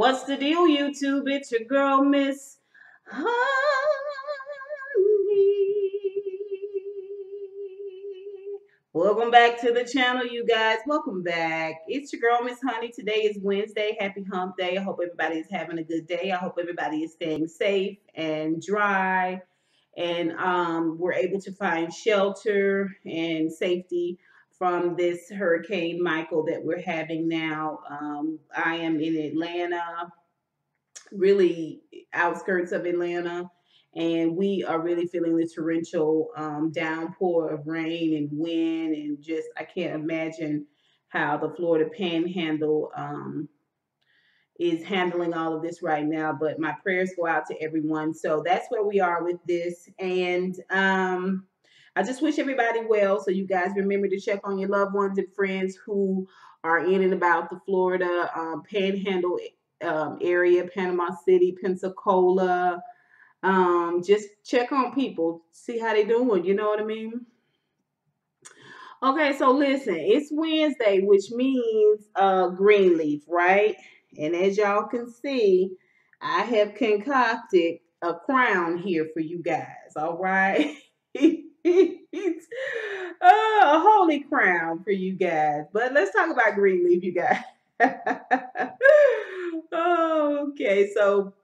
What's the deal, YouTube? It's your girl, Miss Honey. Welcome back to the channel, you guys. Welcome back. It's your girl, Miss Honey. Today is Wednesday. Happy Hump Day. I hope everybody is having a good day. I hope everybody is staying safe and dry, and we're able to find shelter and safety from this Hurricane Michael that we're having now. I am in Atlanta, really outskirts of Atlanta, and we are really feeling the torrential downpour of rain and wind, and just I can't imagine how the Florida Panhandle is handling all of this right now. But my prayers go out to everyone. So that's where we are with this, and I just wish everybody well. So you guys remember to check on your loved ones and friends who are in and about the Florida Panhandle area, Panama City, Pensacola. Just check on people, see how they doing. You know what I mean? Okay, so listen, it's Wednesday, which means Greenleaf, right? And as y'all can see, I have concocted a crown here for you guys. All right. A holy crown for you guys. But let's talk about Greenleaf, you guys. Okay, so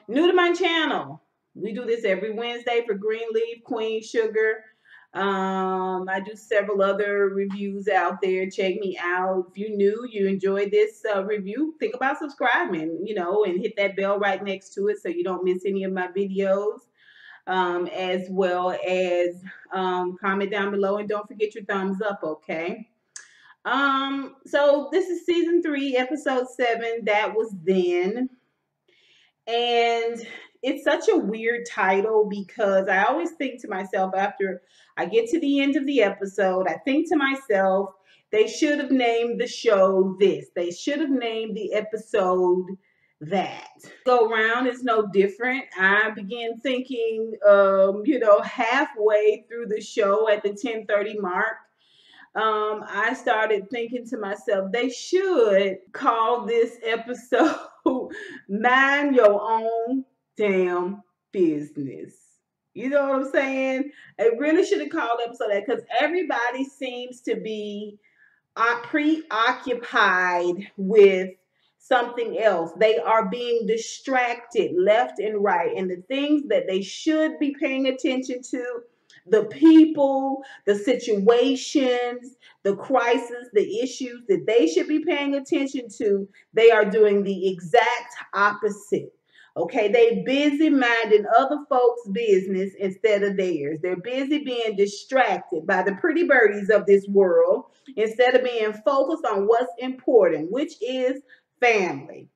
new to my channel. We do this every Wednesday for Greenleaf, Queen Sugar. I do several other reviews out there. Check me out. If you're new, you enjoyed this review, think about subscribing, and hit that bell right next to it so you don't miss any of my videos. As well as comment down below, and don't forget your thumbs up, okay? So this is season 3, episode 7. That was then. And it's such a weird title because I always think to myself after I get to the end of the episode, I think to myself, they should have named the show this. They should have named the episode that. Go round is no different. I began thinking, halfway through the show at the 10:30 mark, I started thinking to myself, they should call this episode Mind Your Own Damn Business. You know what I'm saying? It really should have called the episode that, because everybody seems to be preoccupied with something else. They are being distracted left and right. And the things that they should be paying attention to, the people, the situations, the crisis, the issues that they should be paying attention to, they are doing the exact opposite. Okay, they busy minding other folks' business instead of theirs. They're busy being distracted by the pretty birdies of this world instead of being focused on what's important, which is family.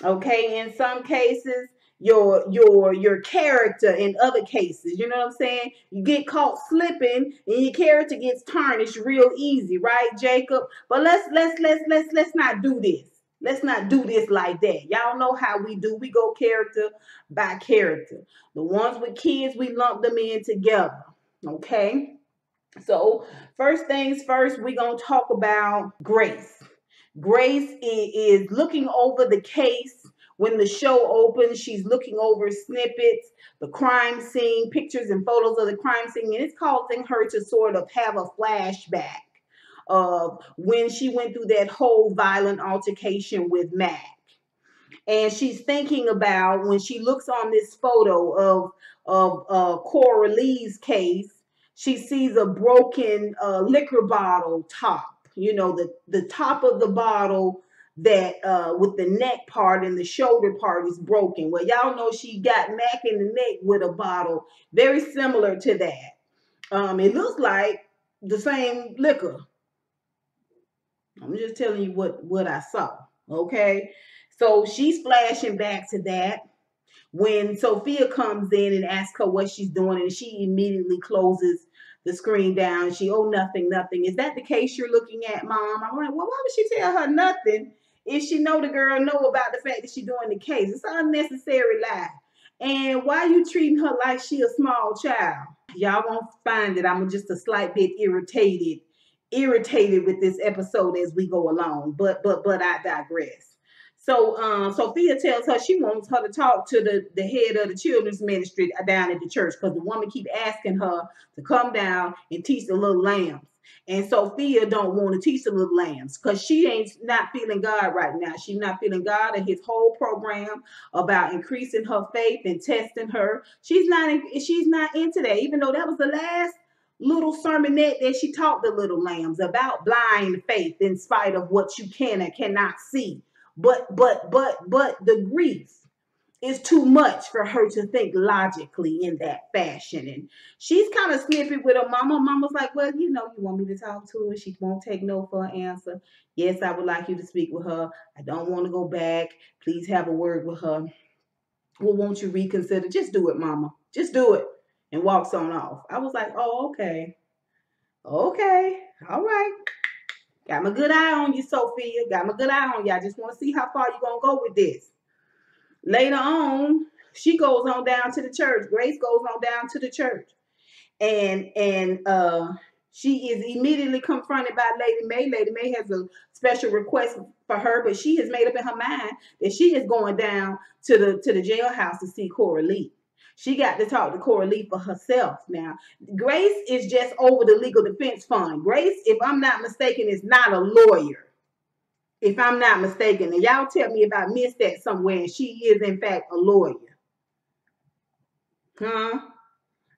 Okay, in some cases, your character. In other cases, you know what I'm saying? You get caught slipping and your character gets tarnished real easy, right, Jacob? But let's not do this. Let's not do this like that. Y'all know how we do. We go character by character. The ones with kids, we lump them in together. Okay? So first things first, we're going to talk about Grace. Grace is looking over the case. When the show opens, she's looking over snippets, the crime scene, pictures and photos of the crime scene, and it's causing her to sort of have a flashback of when she went through that whole violent altercation with Mac. And she's thinking about when she looks on this photo of Coralie's case, she sees a broken liquor bottle top. You know, the top of the bottle that with the neck part and the shoulder part is broken. Well, y'all know she got Mac in the neck with a bottle very similar to that. It looks like the same liquor. I'm just telling you what I saw. Okay. So she's flashing back to that when Sophia comes in and asks her what she's doing, and she immediately closes the screen down. She, oh, nothing. Is that the case you're looking at, Mom? I'm like, well, why would she tell her nothing if she know the girl know about the fact that she's doing the case? It's an unnecessary lie. And why are you treating her like she a small child? Y'all won't find it. I'm just a slight bit irritated irritated with this episode as we go along, but I digress. So Sophia tells her she wants her to talk to the head of the children's ministry down at the church, because the woman keep asking her to come down and teach the little lambs. And Sophia don't want to teach the little lambs because she ain't not feeling God right now. She's not feeling God and his whole program about increasing her faith and testing her. She's not into that, even though that was the last little sermonette that she taught the little lambs about blind faith in spite of what you can and cannot see. But the grief is too much for her to think logically in that fashion. And she's kind of snippy with her mama. Mama's like, well, you want me to talk to her. She won't take no for an answer. Yes, I would like you to speak with her. I don't want to go back. Please have a word with her. Well, won't you reconsider? Just do it, mama. Just do it. And walks on off. I was like, oh, okay. Okay. All right. Got my good eye on you, Sophia. Got my good eye on you. I just want to see how far you're going to go with this. Later on, she goes on down to the church. Grace goes on down to the church. And she is immediately confronted by Lady Mae. Lady Mae has a special request for her, but she has made up in her mind that she is going down to the jailhouse to see Coralie. She got to talk to Coralie for herself. Now, Grace is just over the legal defense fund. Grace, if I'm not mistaken, is not a lawyer. If I'm not mistaken, and y'all tell me if I missed that somewhere, and she is in fact a lawyer. Huh?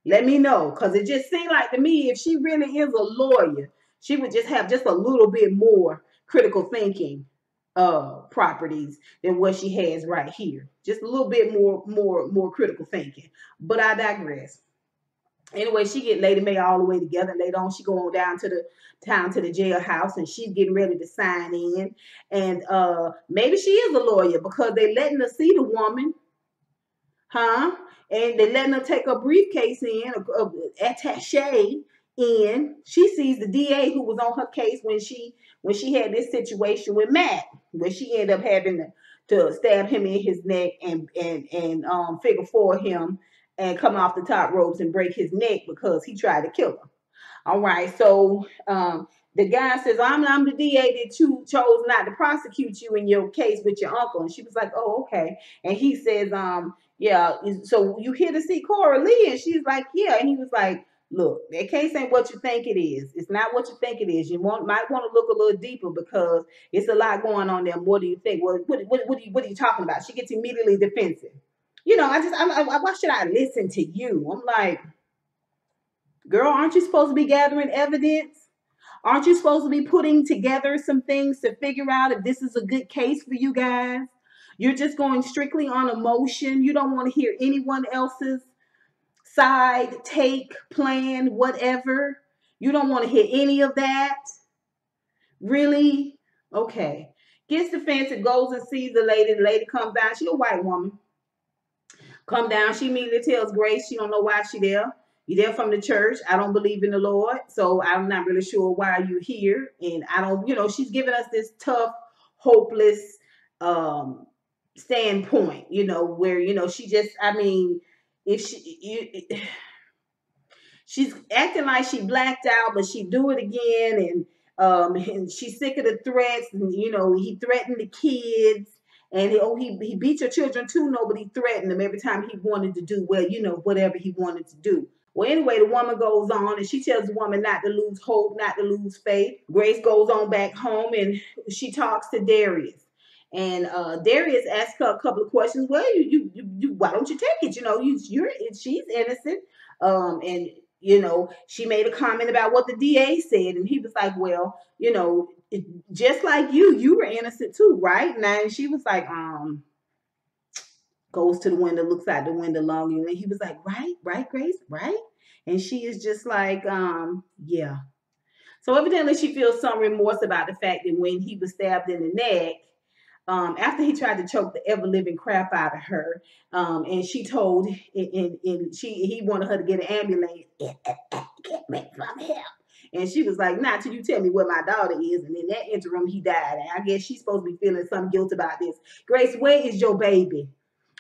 Let me know, because it just seemed like to me, if she really is a lawyer, she would just have just a little bit more critical thinking properties than what she has right here. Just a little bit more critical thinking. But I digress. Anyway, she get Lady Mae all the way together. Later on, she go on down to the jailhouse, and she's getting ready to sign in. And maybe she is a lawyer because they letting her see the woman, huh? And they letting her take a briefcase in, a attaché in. She sees the DA who was on her case when she had this situation with Matt, where she ended up having to stab him in his neck and figure four him and come off the top ropes and break his neck because he tried to kill her. All right, so the guy says, I'm the DA that you chose not to prosecute you in your case with your uncle. And she was like, oh, okay. And he says, yeah, so you here to see Coralie? And she's like, yeah. And he was like, look, that case ain't what you think it is. It's not what you think it is. You might want to look a little deeper because it's a lot going on there. What do you think? Well, what are you talking about? She gets immediately defensive. Why should I listen to you? I'm like, girl, aren't you supposed to be gathering evidence? Aren't you supposed to be putting together some things to figure out if this is a good case for you guys? You're just going strictly on emotion. You don't want to hear anyone else's side, take, plan, whatever. You don't want to hear any of that. Really? Okay. Gets defensive, goes and sees the lady. The lady comes down. She's a white woman. Come down. She immediately tells Grace she don't know why she there. You're there from the church. I don't believe in the Lord, so I'm not really sure why you're here. And I don't, she's giving us this tough, hopeless standpoint, where, she just, if she's acting like she blacked out, but she do it again. And she's sick of the threats. And, he threatened the kids. And he beat your children too. Nobody threatened him every time he wanted to do, whatever he wanted to do. Well, anyway, the woman goes on and she tells the woman not to lose hope, not to lose faith. Grace goes on back home and she talks to Darius. And Darius asks her a couple of questions. Well, you why don't you take it? She's innocent. And she made a comment about what the DA said. And he was like, well, just like you were innocent too, right? And she was like, goes to the window, looks out the window long, and he was like, right, Grace, right? And she is just like, yeah. So evidently she feels some remorse about the fact that when he was stabbed in the neck, after he tried to choke the ever-living crap out of her, and she told, he wanted her to get an ambulance, get me from here. And she was like, not till you tell me where my daughter is. And in that interim, he died. And I guess she's supposed to be feeling some guilt about this. Grace, where is your baby?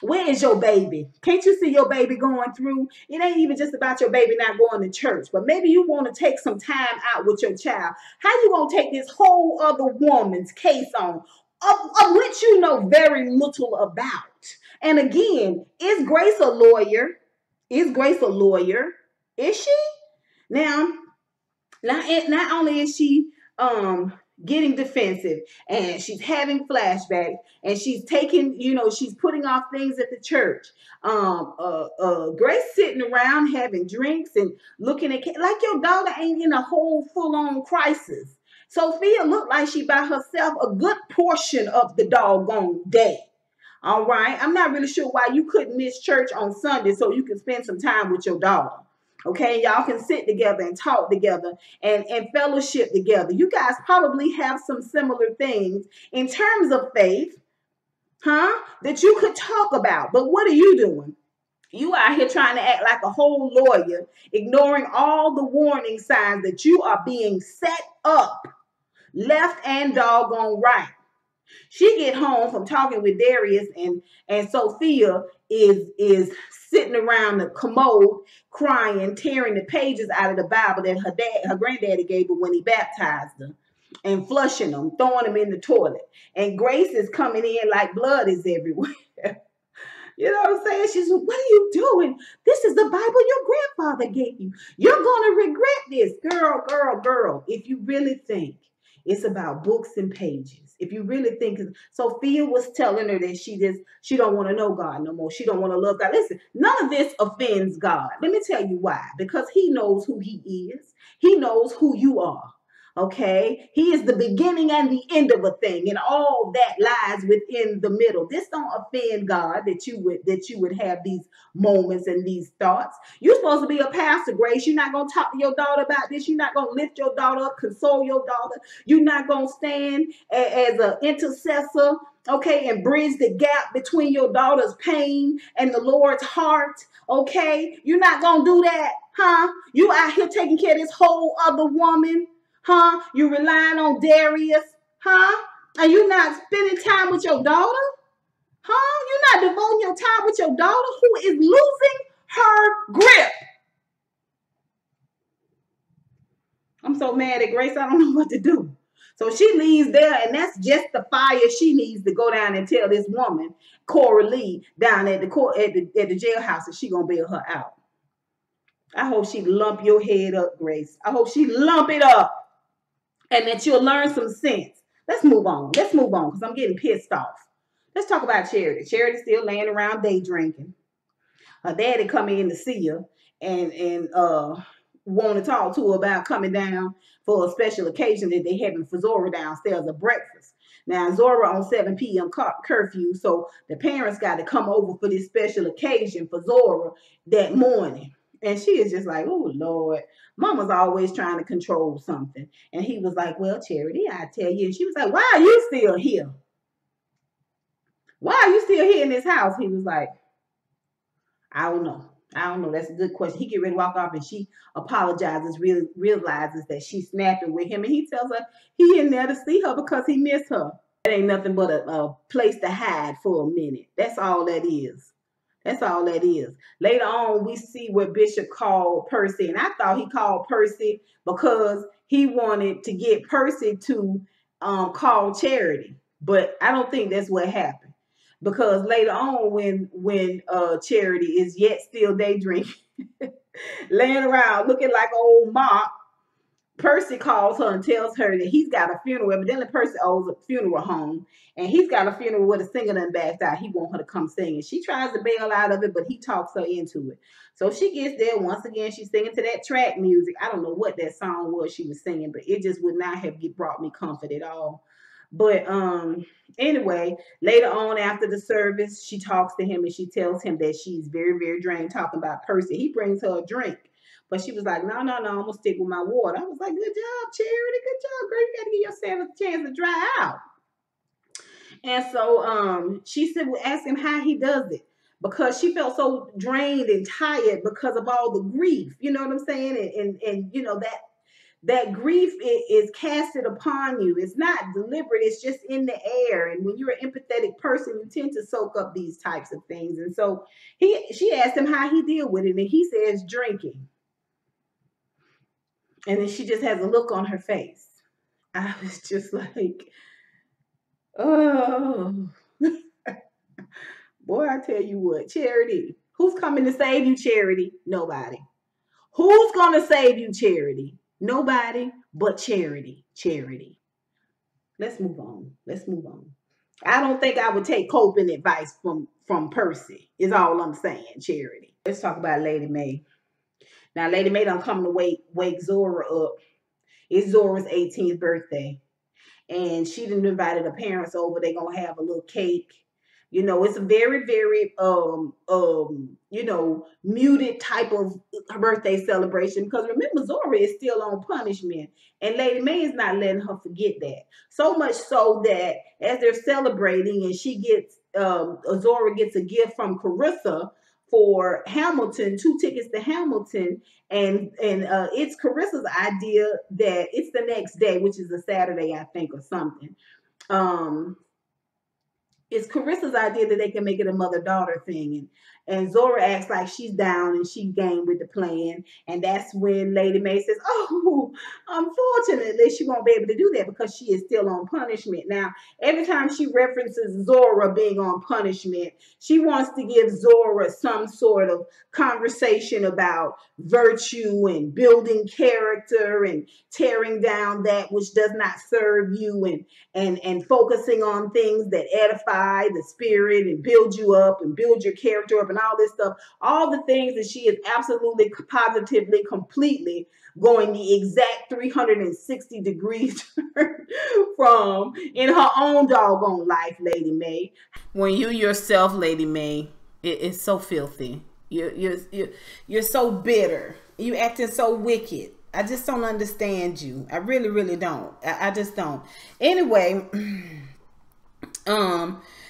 Where is your baby? Can't you see your baby going through? It ain't even just about your baby not going to church, but maybe you want to take some time out with your child. How you gonna take this whole other woman's case on, of which you know very little about? And again, is Grace a lawyer? Is Grace a lawyer? Is she? Now, not only is she getting defensive and she's having flashbacks and she's taking, she's putting off things at the church. Grace sitting around having drinks and looking at like your daughter ain't in a whole full-on crisis. Sophia looked like she by herself a good portion of the doggone day. All right. I'm not really sure why you couldn't miss church on Sunday so you can spend some time with your daughter. Okay, y'all can sit together and talk together and fellowship together. You guys probably have some similar things in terms of faith, that you could talk about. But what are you doing? You out here trying to act like a whole lawyer, ignoring all the warning signs that you are being set up, left and doggone right. She get home from talking with Darius, and Sophia is sitting around the commode crying, tearing the pages out of the Bible that her granddaddy gave her when he baptized her, and flushing them, throwing them in the toilet. And Grace is coming in like blood is everywhere. You know what I'm saying? She's, what are you doing? This is the Bible your grandfather gave you. You're gonna regret this. Girl. If you really think it's about books and pages, if you really think, Sophia was telling her that she don't want to know God no more. She don't want to love God. Listen, none of this offends God. Let me tell you why. Because he knows who he is. He knows who you are. Okay, he is the beginning and the end of a thing, and all that lies within the middle. This don't offend God that you would have these moments and these thoughts. You're supposed to be a pastor, Grace. You're not gonna talk to your daughter about this. You're not gonna lift your daughter up, console your daughter. You're not gonna stand as an intercessor, okay, and bridge the gap between your daughter's pain and the Lord's heart. Okay, you're not gonna do that, huh? You out here taking care of this whole other woman. You relying on Darius, and you not spending time with your daughter, you not devoting your time with your daughter who is losing her grip. I'm so mad at Grace, I don't know what to do. So she leaves there, and that's just the fire she needs to go down and tell this woman, Coralie, down at the jailhouse, that she gonna bail her out. I hope she lump your head up, Grace. I hope she lump it up. And that you'll learn some sense. Let's move on because I'm getting pissed off. Let's talk about Charity. Charity's still laying around day drinking. Her daddy coming in to see her and want to talk to her about coming down for a special occasion that they having for Zora downstairs at breakfast. Now, Zora on 7 p.m. curfew, so the parents got to come over for this special occasion for Zora that morning. And she is just like, oh, Lord, Mama's always trying to control something. And he was like, well, Charity, I tell you. And she was like, why are you still here? Why are you still here in this house? He was like, I don't know. That's a good question. He get ready to walk off, and she apologizes, realizes that she's snapping with him. And he tells her he in there to see her because he missed her. That ain't nothing but a place to hide for a minute. That's all that is. That's all that is. Later on, we see where Bishop called Percy. And I thought he called Percy because he wanted to get Percy to call Charity. But I don't think that's what happened. Because later on, when Charity is yet still day drinking, laying around looking like an old mop, Percy calls her and tells her that he's got a funeral. Evidently, Percy owes a funeral home, and he's got a funeral with a singer done backed out. He wants her to come sing, and she tries to bail out of it, but he talks her into it. So she gets there. Once again, she's singing to that track music. I don't know what that song was she was singing, but it just would not have brought me comfort at all. But anyway, later on after the service, she talks to him and she tells him that she's very, very drained, talking about Percy. He brings her a drink. But she was like, no, I'm going to stick with my water. I was like, good job, Charity. Good job, girl. You got to give yourself a chance to dry out. And so she said, well, ask him how he does it. Because she felt so drained and tired because of all the grief. You know what I'm saying? And you know, that grief is casted upon you. It's not deliberate. It's just in the air. And when you're an empathetic person, you tend to soak up these types of things. And so she asked him how he deal with it, and he says drinking. And then she just has a look on her face. I was just like, oh, boy, I tell you what, Charity. Who's coming to save you, Charity? Nobody. Who's going to save you, Charity? Nobody but Charity. Charity. Let's move on. Let's move on. I don't think I would take coping advice from Percy, is all I'm saying, Charity. Let's talk about Lady Mae. Now, Lady Mae done come to wake Zora up. It's Zora's 18th birthday. And she done invited her parents over. They're going to have a little cake. You know, it's a very, very, you know, muted type of birthday celebration. Because remember, Zora is still on punishment. And Lady Mae is not letting her forget that. So much so that as they're celebrating and she gets, Zora gets a gift from Carissa for Hamilton, 2 tickets to Hamilton. And it's Carissa's idea that it's the next day, which is a Saturday, I think, or something. It's Carissa's idea that they can make it a mother-daughter thing. And Zora acts like she's down and she game with the plan. And that's when Lady Mae says, oh, unfortunately, she won't be able to do that because she is still on punishment. Now, every time she references Zora being on punishment, she wants to give Zora some sort of conversation about virtue and building character and tearing down that which does not serve you and focusing on things that edify the spirit and build you up and build your character up and all this stuff. All the things that she is absolutely, positively, completely going the exact 360 degrees from in her own doggone life, Lady Mae. When you yourself, Lady Mae, it's so filthy. You're so bitter. You acting so wicked. I just don't understand you. I really, really don't. I just don't. Anyway,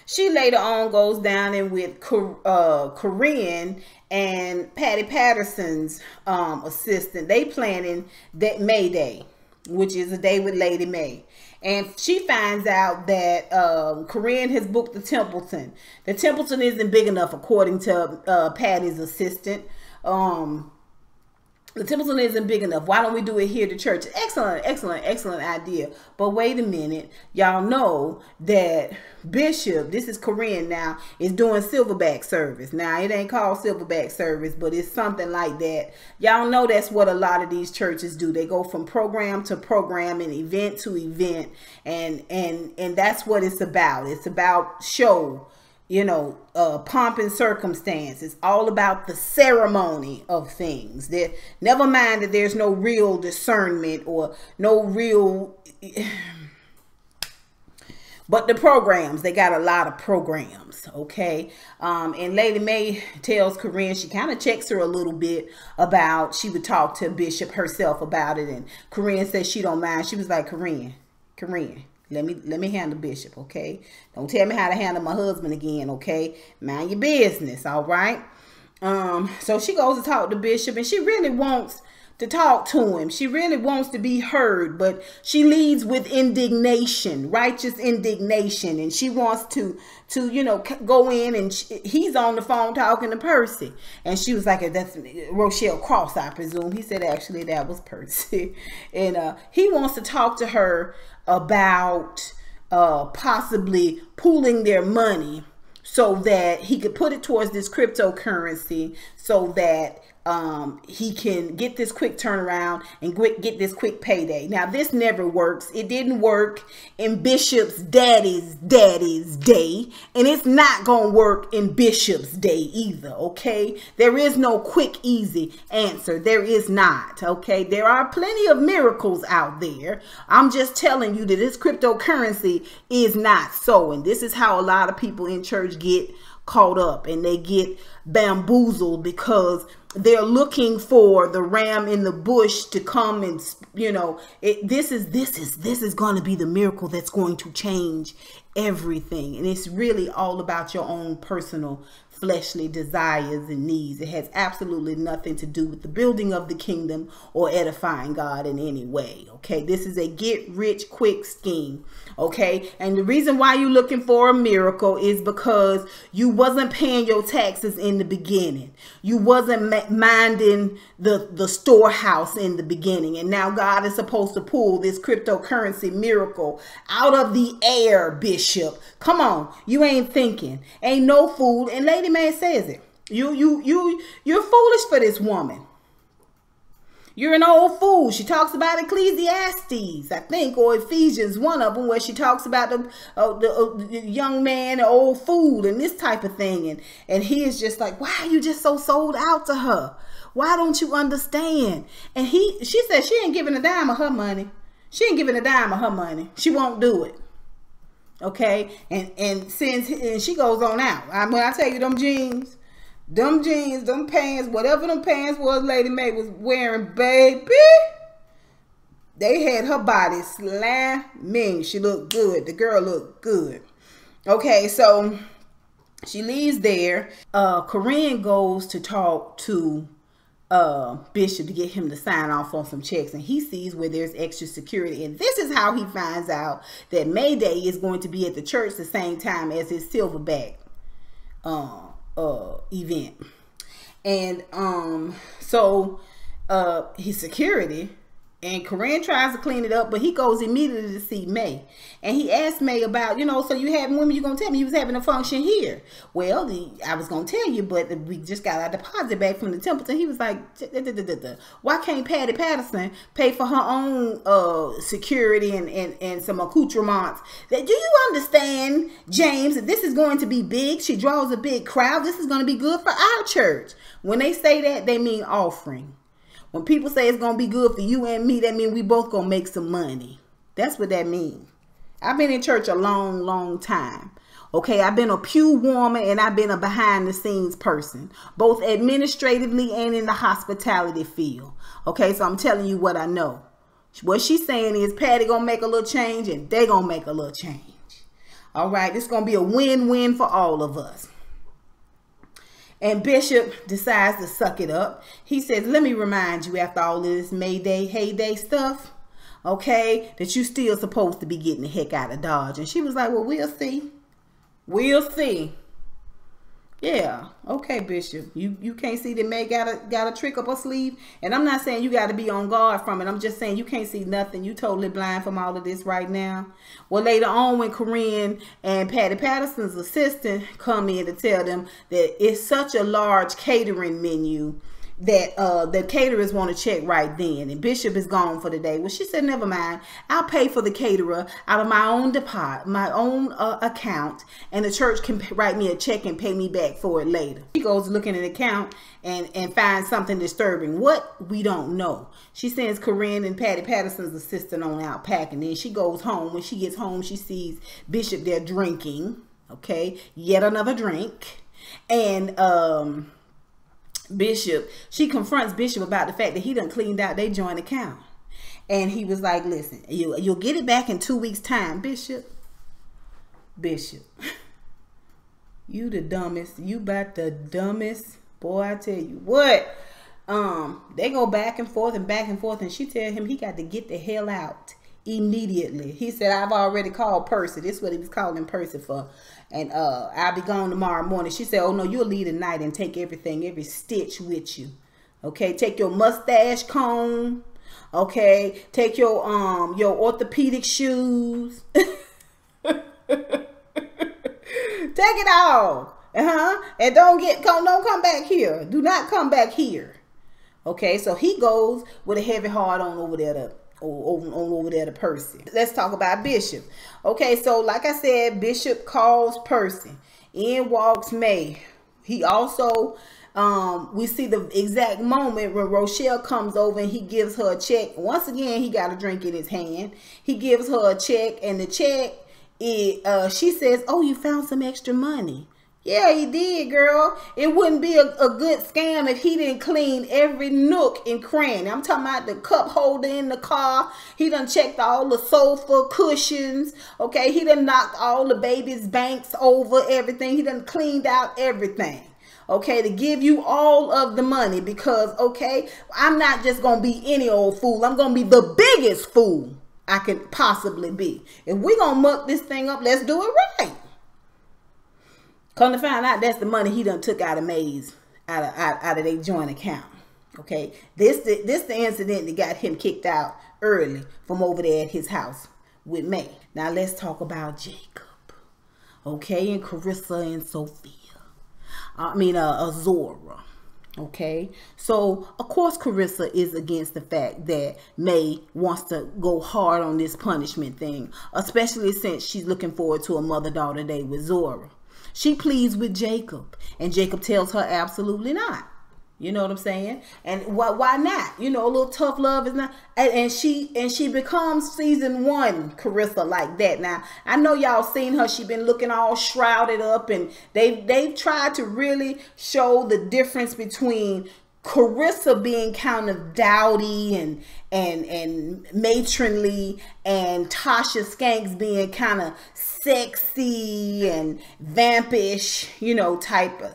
she later on goes down and with Corinne and Patty Patterson's assistant. They planning that May Day, which is a day with Lady Mae. And she finds out that Corinne has booked the Templeton. The Templeton isn't big enough, according to Patty's assistant. The Templeton isn't big enough. Why don't we do it here to church? Excellent, excellent, excellent idea. But wait a minute. Y'all know that Bishop, this is Corinne now, is doing silverback service. Now, it ain't called silverback service, but it's something like that. Y'all know that's what a lot of these churches do. They go from program to program and event to event. And that's what it's about. It's about show. You know, pomp and circumstance. It's all about the ceremony of things. Never mind that there's no real discernment or no real... But the programs, they got a lot of programs, okay? And Lady Mae tells Corinne, she kind of checks her a little bit about, she would talk to Bishop herself about it. And Corinne says she don't mind. She was like, Corinne, let me handle Bishop, okay? Don't tell me how to handle my husband again, okay? Mind your business, all right? So she goes to talk to Bishop, and she really wants to talk to him. She really wants to be heard, but she leads with indignation, righteous indignation, and she wants to you know, go in, and he's on the phone talking to Percy, and she was like, that's Rochelle Cross, I presume. He said actually that was Percy. And he wants to talk to her about possibly pooling their money so that he could put it towards this cryptocurrency so that he can get this quick turnaround and get this quick payday. Now, this never works. It didn't work in Bishop's daddy's day, and it's not going to work in Bishop's day either, okay? There is no quick, easy answer. There is not, okay? There are plenty of miracles out there. I'm just telling you that this cryptocurrency is not so, and this is how a lot of people in church get caught up, and they get bamboozled because they're looking for the ram in the bush to come and, you know, this is going to be the miracle that's going to change everything. And it's really all about your own personal fleshly desires and needs. It has absolutely nothing to do with the building of the kingdom or edifying God in any way. Okay, this is a get rich quick scheme. Okay, and the reason why you're looking for a miracle is because you wasn't paying your taxes in the beginning. You wasn't minding the storehouse in the beginning, and now God is supposed to pull this cryptocurrency miracle out of the air, Bishop. Come on, you ain't thinking. Ain't no fool. And Lady Mae says it. You're foolish for this woman. You're an old fool. She talks about Ecclesiastes, I think, or Ephesians, one of them, where she talks about the young man, the old fool, and this type of thing. And he is just like, why are you just so sold out to her? Why don't you understand? And she said she ain't giving a dime of her money. She ain't giving a dime of her money. She won't do it. Okay, and she goes on out. When I tell you them jeans, them pants, whatever them pants was Lady Mae was wearing, baby, they had her body slamming. She looked good. The girl looked good. Okay, so she leaves there. Corinne goes to talk to Bishop to get him to sign off on some checks, and he sees where there's extra security, and this is how he finds out that May Day is going to be at the church the same time as his Silverback event. And so his security, and Corinne tries to clean it up, but he goes immediately to see May, and he asked May about, so you having, when you gonna tell me you was having a function here? Well, I was gonna tell you, but we just got our deposit back from the temple. And he was like, why can't Patty Patterson pay for her own security and some accoutrements? Do you understand, James, that this is going to be big? She draws a big crowd. This is going to be good for our church. When they say that, they mean offering. When people say it's going to be good for you and me, that means we both going to make some money. That's what that means. I've been in church a long, long time. Okay, I've been a pew warmer and I've been a behind the scenes person, both administratively and in the hospitality field. Okay, so I'm telling you what I know. What she's saying is Patty going to make a little change and they going to make a little change. All right, this is going to be a win-win for all of us. And Bishop decides to suck it up. He says, let me remind you, after all of this May Day, heyday stuff, okay, that you still supposed to be getting the heck out of Dodge. And she was like, well, we'll see. We'll see. Yeah, okay, Bishop. You can't see that May got a trick up her sleeve. And I'm not saying you got to be on guard from it. I'm just saying you can't see nothing. You totally blind from all of this right now. Well, later on, when Corinne and Patty Patterson's assistant come in to tell them that it's such a large catering menu that the caterers want to check right then, and Bishop is gone for the day. Well, she said, never mind, I'll pay for the caterer out of my own account, and the church can write me a check and pay me back for it later. She goes looking at the account and finds something disturbing. What? We don't know. She sends Corinne and Patty Patterson's assistant on out packing. Then she goes home. When she gets home, she sees Bishop there drinking. Okay, yet another drink. And Bishop, she confronts Bishop about the fact that he done cleaned out their joint account. And he was like, listen, you'll get it back in 2 weeks' time. Bishop, you the dumbest. You about the dumbest. Boy, I tell you what. They go back and forth, and she tell him he got to get the hell out immediately. He said, I've already called Percy. This is what he was calling Percy for. And I'll be gone tomorrow morning. She said, oh no, you'll leave tonight and take everything, every stitch with you. Okay, take your mustache comb. Okay, take your orthopedic shoes. Take it all. And don't come back here. Do not come back here. Okay, so he goes with a heavy heart on over there to Percy. Let's talk about Bishop. Okay, so like I said, Bishop calls Percy. In walks May. He also, we see the exact moment when Rochelle comes over and he gives her a check. Once again, he got a drink in his hand. He gives her a check, and the check, she says, oh, you found some extra money. Yeah, he did, girl. It wouldn't be a good scam if he didn't clean every nook and cranny. I'm talking about the cup holder in the car. He done checked all the sofa cushions. Okay, he done knocked all the baby's banks over, everything. He done cleaned out everything. okay, to give you all of the money because, okay, I'm not just going to be any old fool. I'm going to be the biggest fool I can possibly be. If we're going to muck this thing up, let's do it right. Come to find out, that's the money he done took out of Mae's, out of their joint account. Okay, this the incident that got him kicked out early from over there at his house with Mae. Now let's talk about Jacob. Okay, and Carissa and Sophia. Zora. Okay, so of course Carissa is against the fact that Mae wants to go hard on this punishment thing, especially since she's looking forward to a mother-daughter day with Zora. She pleads with Jacob, and Jacob tells her absolutely not. You know what I'm saying? And why not? You know, a little tough love is not. And she becomes season 1 Carissa like that. Now I know y'all seen her. She been looking all shrouded up, and they've tried to really show the difference between Carissa being kind of dowdy and matronly, and Tasha Skanks being kind of sexy and vampish, you know, type of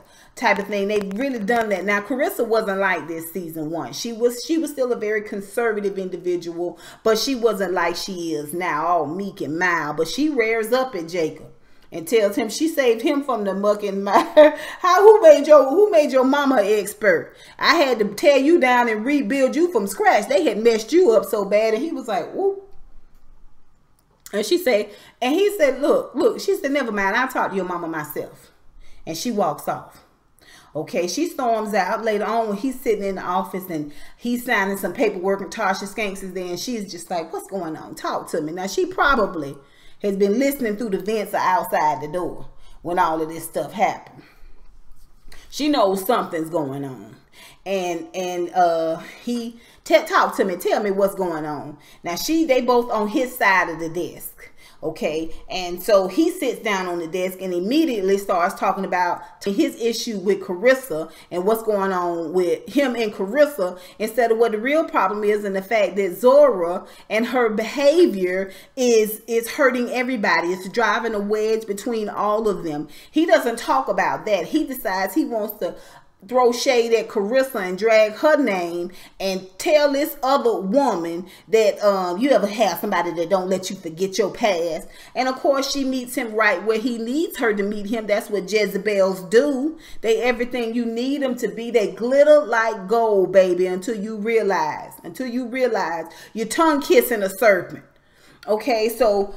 thing. They've really done that. Now Carissa wasn't like this season 1. She was still a very conservative individual, but she wasn't like she is now, all meek and mild. But she rears up at Jacob and tells him she saved him from the muck and mire. Who made your mama an expert? I had to tear you down and rebuild you from scratch. They had messed you up so bad. And he was like, whoop. And he said, look, she said, never mind, I'll talk to your mama myself. And she walks off. Okay, she storms out. Later on, when he's sitting in the office and he's signing some paperwork and Tasha Skanks is there, and she's just like, what's going on? Talk to me. Now, she probably has been listening through the vents or outside the door when all of this stuff happened. She knows something's going on. And he talk to me, tell me what's going on. Now they both on his side of the desk. Okay, and so he sits down on the desk and immediately starts talking about his issue with Carissa and what's going on with him and Carissa, instead of what the real problem is, and the fact that Zora and her behavior is hurting everybody. It's driving a wedge between all of them. He doesn't talk about that. He decides he wants to throw shade at Carissa and drag her name and tell this other woman that you ever have somebody that don't let you forget your past. And of course she meets him right where he needs her to meet him. That's what Jezebels do. They everything you need them to be. They glitter like gold, baby, until you realize you're tongue kissing a serpent. Okay, so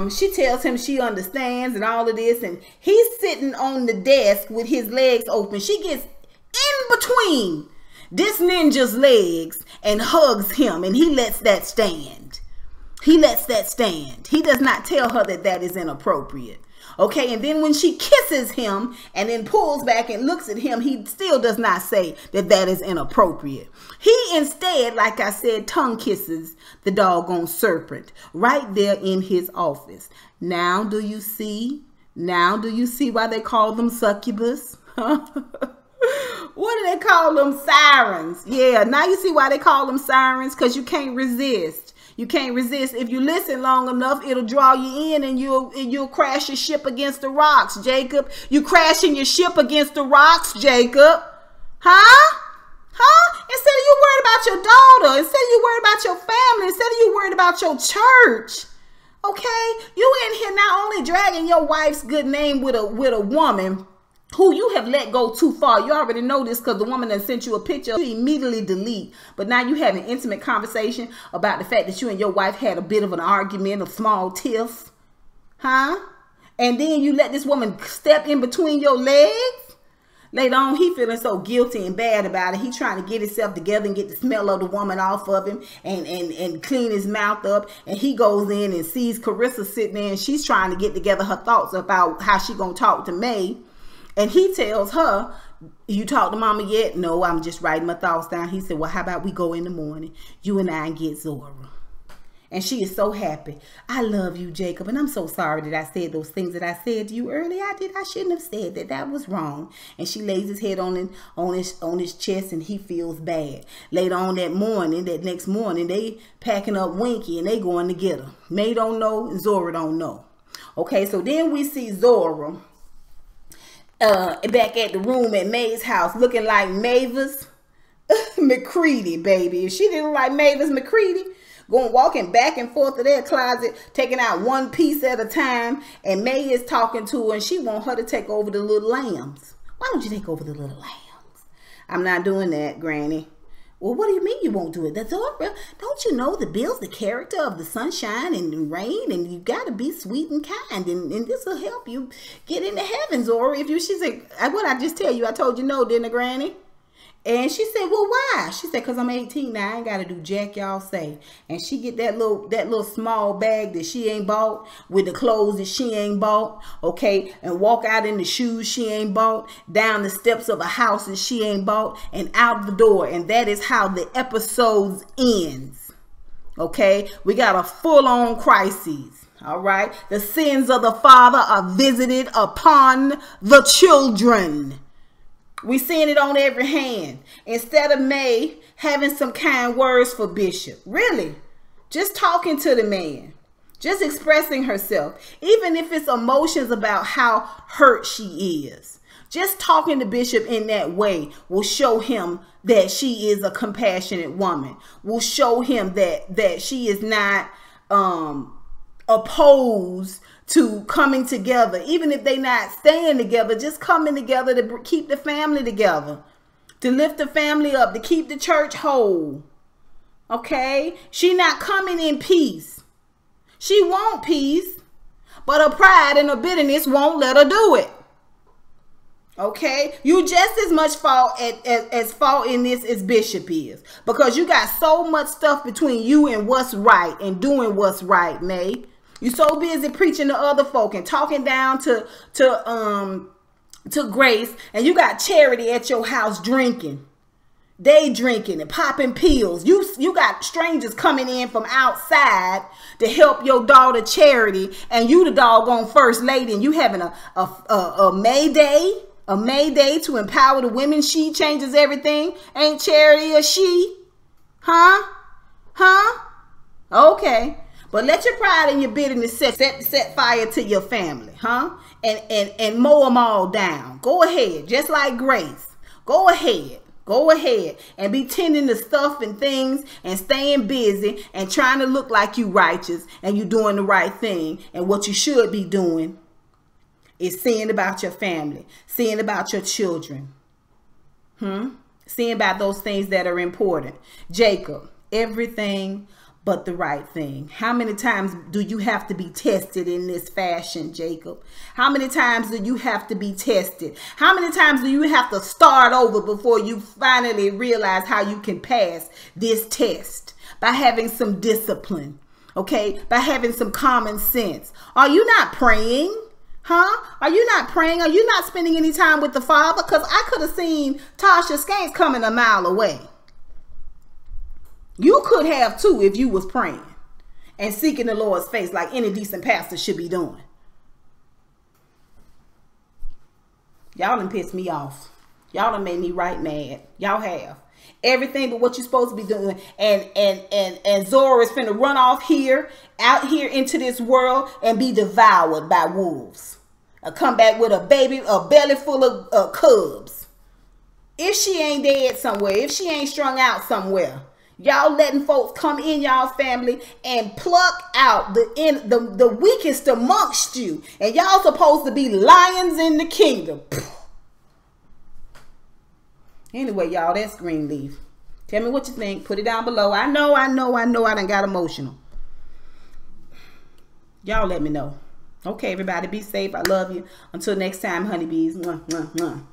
she tells him she understands and all of this, and he's sitting on the desk with his legs open. She gets in between this ninja's legs and hugs him, and he lets that stand. He does not tell her that that is inappropriate. Okay, and then when she kisses him and then pulls back and looks at him, he still does not say that that is inappropriate. He instead, like I said, tongue kisses the doggone serpent right there in his office. Now do you see why they call them succubus? What do they call them? Sirens. Yeah, now you see why they call them sirens, because you can't resist. You can't resist. If you listen long enough, it'll draw you in, and you'll crash your ship against the rocks, Jacob. You crashing your ship against the rocks, Jacob. Huh? Instead of you worried about your daughter, instead of you worried about your family, instead of you worried about your church. Okay? You in here not only dragging your wife's good name with a woman who you have let go too far. You already know this because the woman that sent you a picture, you immediately delete. But now you have an intimate conversation about the fact that you and your wife had a bit of an argument, a small tiff. Huh? And then you let this woman step in between your legs. Later on, he feeling so guilty and bad about it. He trying to get himself together and get the smell of the woman off of him and clean his mouth up. And he goes in and sees Carissa sitting there, and she's trying to get together her thoughts about how she gonna talk to Mae. And he tells her, you talked to mama yet? No, I'm just writing my thoughts down. He said, well, how about we go in the morning, you and I, and get Zora? And she is so happy. I love you, Jacob. And I'm so sorry that I said those things that I said to you earlier. I shouldn't have said that. That was wrong. And she lays his head on his chest, and he feels bad. Later on that next morning, they packing up Winky, and they going to get her. Mae don't know, and Zora don't know. Okay, so then we see Zora back at the room at Mae's house looking like Mavis McCready, baby. If she didn't look like Mavis McCready, going walking back and forth to their closet, taking out one piece at a time, and Mae is talking to her, and she want her to take over the little lambs. Why don't you take over the little lambs? I'm not doing that, Granny. Well, what do you mean you won't do it? That's all real. Don't you know the Bill's the character of the sunshine and the rain, and you got to be sweet and kind, and this will help you get into heaven, Zora. If you, she said, what I just tell you, I told you no, didn't I, Granny? And she said, well, why? She said, because I'm 18 now. I ain't got to do jack y'all say. And she get that little small bag that she ain't bought with the clothes that she ain't bought, okay, and walk out in the shoes she ain't bought, down the steps of a house that she ain't bought, and out the door. And that is how the episode ends, okay? We got a full-on crisis, all right? The sins of the father are visited upon the children. We seeing it on every hand. Instead of Mae having some kind words for Bishop, really, just talking to the man, just expressing herself, even if it's emotions about how hurt she is, just talking to Bishop in that way will show him that she is a compassionate woman, will show him that she is not opposed to coming together, even if they not staying together, just coming together to keep the family together, to lift the family up, to keep the church whole. Okay? She not coming in peace. She want peace, but her pride and her bitterness won't let her do it. Okay? You just as much fault as fault in this as Bishop is, because you got so much stuff between you and what's right and doing what's right, Mae. You're so busy preaching to other folk and talking down to Grace, and you got Charity at your house drinking, day drinking and popping pills. You got strangers coming in from outside to help your daughter Charity, and you the doggone first lady, and you having a May Day to empower the women. She changes everything. Ain't Charity a she? Huh? Okay. But let your pride and your bitterness set fire to your family, huh? And mow them all down. Go ahead, just like Grace. Go ahead and be tending to stuff and things and staying busy and trying to look like you righteous and you doing the right thing. And what you should be doing is seeing about your family, seeing about your children, seeing about those things that are important. Jacob, everything but the right thing. How many times do you have to be tested in this fashion, Jacob? How many times do you have to be tested? How many times do you have to start over before you finally realize how you can pass this test? By having some discipline, okay? By having some common sense. Are you not praying? Are you not praying? Are you not spending any time with the Father? Because I could have seen Tasha Skanks coming a mile away. You could have too if you was praying and seeking the Lord's face like any decent pastor should be doing. Y'all done pissed me off. Y'all done made me right mad. Y'all have. Everything but what you're supposed to be doing. And Zora is finna run off here, out here into this world and be devoured by wolves. Or come back with a baby, a belly full of cubs. If she ain't dead somewhere, if she ain't strung out somewhere. Y'all letting folks come in y'all family and pluck out the weakest amongst you. And y'all supposed to be lions in the kingdom. Anyway, y'all, that's Greenleaf. Tell me what you think. Put it down below. I know I done got emotional. Y'all let me know. Okay, everybody, be safe. I love you. Until next time, honeybees. Mwah, mwah, mwah.